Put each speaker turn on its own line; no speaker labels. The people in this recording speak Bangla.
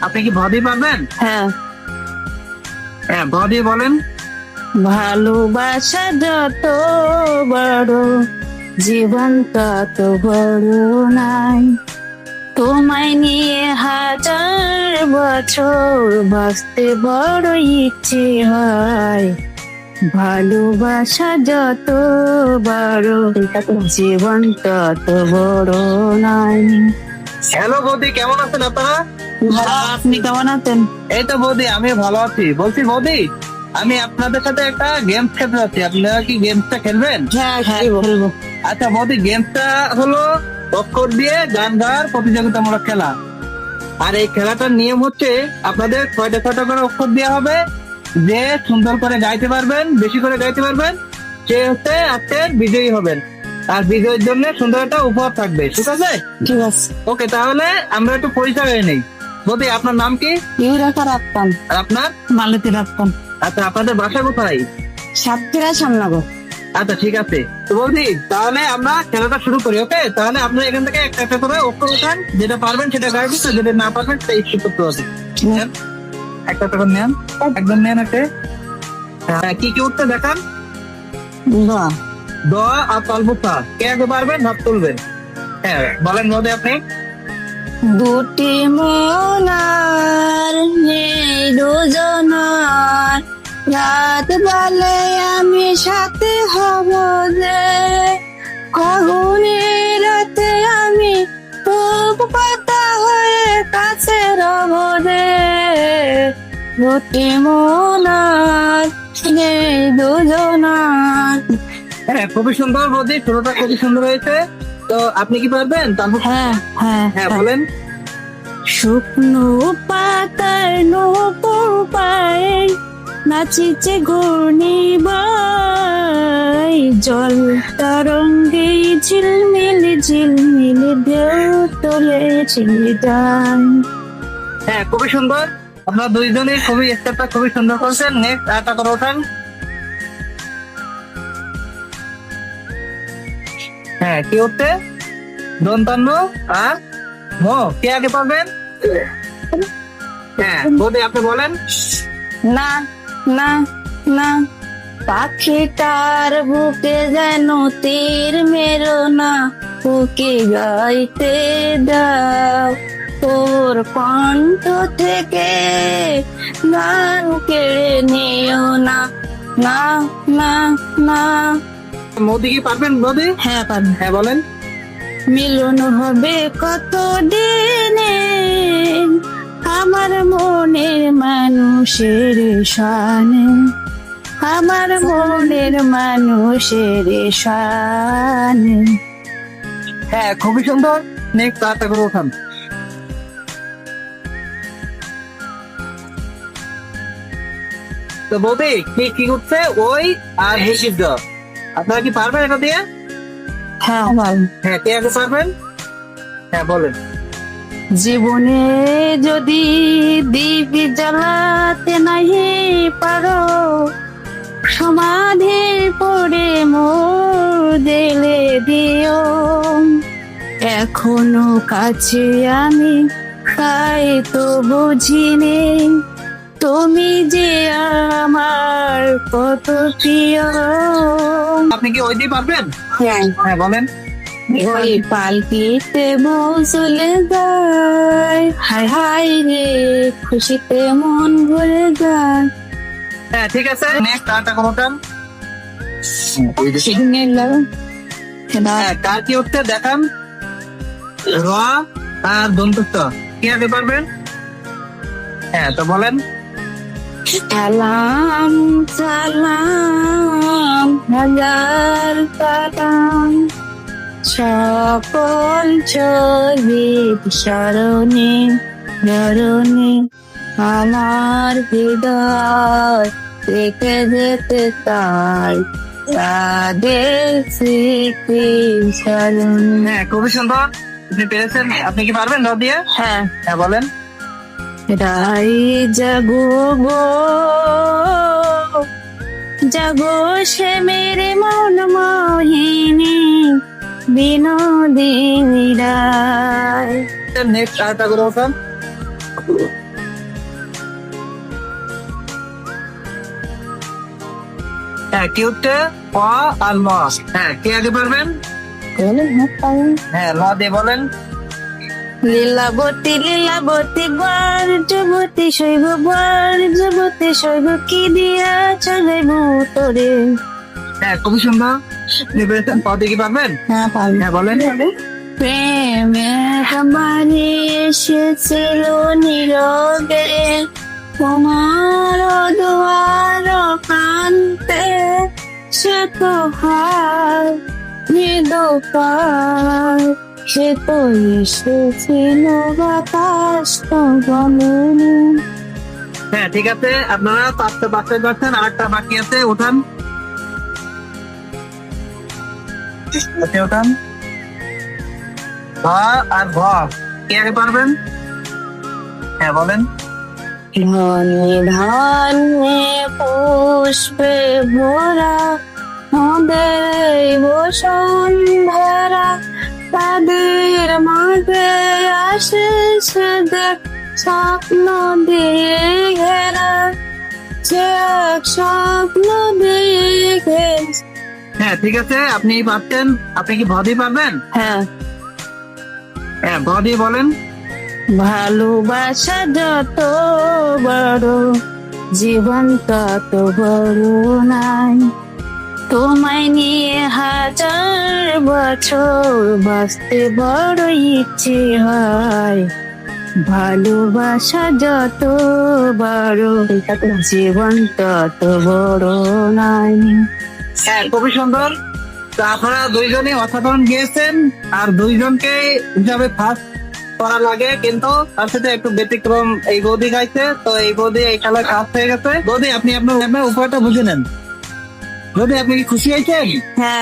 আপনি কি ভ দিয়ে পারবেন?
হ্যাঁ।
হ্যাঁ, ভ দিয়ে বলেন।
ভালোবাসা যত বড়, জীবন তত বড় নাই। তোমায় নিয়ে হাজার বছর বাঁচতে বড় ইচ্ছে হয়। ভালোবাসা যত বড়, জীবন তত বড় নাই।
হ্যালো বৌদি, কেমন আছেন আপনারা?
ভালো, আপনি কেমন আছেন?
এই তো বৌদি, আমি ভালো আছি। বলছি বৌদি, আমি আপনাদের সাথে একটা গেমস খেলতে যাচ্ছি, আপনারা কি গেমসটা খেলবেন?
হ্যাঁ, খেলবো।
আচ্ছা বৌদি, গেমসটা হলো অক্ষর দিয়ে গান গাওয়ার প্রতিযোগিতামূলক খেলা। আর এই খেলাটার নিয়ম হচ্ছে আপনাদের 6টা করে অক্ষর দেওয়া হবে। যে সুন্দর করে গাইতে পারবেন, বেশি করে গাইতে পারবেন, সে হচ্ছে আজকের বিজয়ী হবেন। আর বিজয়ীর জন্য সুন্দর একটা উপহার থাকবে, ঠিক আছে?
ঠিক আছে।
ওকে, তাহলে আমরা একটু পরিচয় হয়ে নেই। বৌদি, আপনার নাম কি?
ইউরেকা রাখতাম।
আর আপনার?
মালতী রাখতাম।
আচ্ছা, আপনাদের বাসা কোথায়?
সাতক্ষীরা সামনাগর।
আচ্ছা, ঠিক আছে। তো বৌদি, তাহলে আমরা খেলাটা শুরু করি। ওকে, তাহলে আপনারা এখান থেকে একটা একটা করে অক্ষর উঠান, যেটা পারবেন সেটা গাইবেন, যেটা না পারবেন সেটা স্কিপ করতে হবে। নেন, একটা একটা করে নেন, একদম নেন একটা। হ্যাঁ, কি কি উঠতে দেখান? দ আর তালবুসা। কে আগে পারবেন হাত তুলবেন। হ্যাঁ, বলেন বৌদি আপনি।
দুটি মনার নেই দুজনার, রাত বেলে আমি সাথে হব যে, আগুনের রাতে আমি খুব পাতা হয়ে কাছে রব যে। দুটি মনার নেই দুজনার।
হ্যাঁ, খুবই সুন্দর বৌদি, শুরুটা খুবই সুন্দর হয়েছে। তো আপনি কি পারবেন? তারপর
হ্যাঁ, হ্যাঁ,
হ্যাঁ বলেন।
শুকনো পাতার নৌকো পায়ে নাচিছে ঘূর্ণিবাই, জল তরঙ্গে ঝিলমিল ঝিলমিল ঢেউ তুলেছে ডান।
হ্যাঁ, খুবই সুন্দর। আপনারা দুইজনই খুবই স্টেপটা খুবই সুন্দর করছেন। নেক্সট আরেকটা করে ওঠান। হ্যাঁ, কি উঠতে? দন্তান্ন আর ম। কে আগে পারবেন? হ্যাঁ বৌদি, আপনি বলেন।
না, না, না, পাখিটার বুকে যেন তীর মেরো না, বুকে গাইতে দাও তোর কণ্ঠ থেকে গান কেড়ে নিও না, না, না, না।
মোদি কি পারবেন বৌদি?
হ্যাঁ, পারবেন।
হ্যাঁ বলেন।
মিলন হবে কত দিনে আমার মনের মানুষের শানে, আমার মনের মানুষের শানে।
হ্যাঁ, খুবই সুন্দর। নেক্সট আরেকটা করে ওঠান। তো বৌদি, কি কি উঠছে? ওই আর হিসিদ্ধ। আপনারা কি পারবেন এটা দিয়ে?
হ্যাঁ,
হ্যাঁ, কে আগে পারবেন? হ্যাঁ বলেন।
জীবনে যদি দীপ জ্বালাতে নাহি পারো, সমাধি পড়ে মোর দিলে দিও। এখনো কাছে আমি তাই তো বুঝিনি, তুমি যে আমার কত প্রিয়।
আপনি কি ওই দিয়ে পারবেন?
হ্যাঁ,
হ্যাঁ বলেন।
ওই পালকিতে চলে যায়, হায় হায় রে খুশিতে মন ভরে যায়।
হ্যাঁ, ঠিক আছে। নেক্সট আরেকটা করে ওঠান। হ্যাঁ, কার কি উঠতে দেখান? র আর দন্তস্থ। কে আগে পারবেন? হ্যাঁ, তো বলেন।
সালাম সালাম হাজার সালাম, সকল শহীদ স্মরণে স্মরণে আমার হৃদয় রেখে যেতে চাই তাদের স্মৃতি স্মরণে।
হ্যাঁ, খুবই সুন্দর। আপনি পেরেছেন। আপনি কি পারবেন র দিয়ে?
হ্যাঁ,
হ্যাঁ বলেন।
রাই জাগো গো জাগো সে মেরে মন মোহিনী বিনোদিনী রায়।
নেক্সট আরেকটা করে ওঠান। হ্যাঁ কিউটে প আর ল। হ্যাঁ কে আগে পারবেন? হ্যাঁ ল দিয়ে বলেন।
লীলাবতী বার্যবতী শৈব বার্যবতী শৈব কি দিয়া চলাইব তোরে।
হ্যাঁ খুবই সুন্দর। আপনি পেরেছেন। প দিয়ে কি পারবেন?
হ্যাঁ পারবো।
হ্যাঁ বলেন।
প্রেমের আমারে এসেছিল নীরবে তোমার দুয়ার প্রান্তে, সে তো হার মৃদুপার, সে তো এসেছিল বাতাস তো বলেনি।
হ্যাঁ ঠিক আছে, আপনারা 5টা বাচ্চা পাচ্ছেন, 8টা বাকি আছে। উঠান উঠান। ভ আর ভ কে আগে পারবেন? হ্যাঁ বলেন।
ধনে ধানে পুষ্পে ভরা মোদের বসুন্ধরা, তাদের মাঝে আসে সে দেখ স্বপ্ন দিয়ে ঘেরা, সে এক স্বপ্ন দেখে।
হ্যাঁ ঠিক আছে, আপনি পাচ্ছেন। আপনি কি ভ দিয়ে পারবেন?
হ্যাঁ।
হ্যাঁ ভ দিয়ে বলেন।
ভালোবাসা যত বড় জীবন তত বড় নাই, তোমায় নিয়ে 1000 বছর বাঁচতে বড় ইচ্ছে হয়। ভালোবাসা যত বড় জীবন তত বড় নাই।
হ্যাঁ খুবই সুন্দর। তো আপনারা দুইজনই অসাধারণ গিয়েছেন, আর দুইজনকে হিসাবে ফার্স্ট করা লাগে, কিন্তু তার সাথে একটু ব্যতিক্রম এই বৌদি গাইছে। তো এই বৌদি এই খেলায় কাজ হয়ে গেছে। বৌদি আপনি আপনার উপহারটা বুঝে নেন। বৌদি আপনি কি খুশি হয়েছেন?
হ্যাঁ।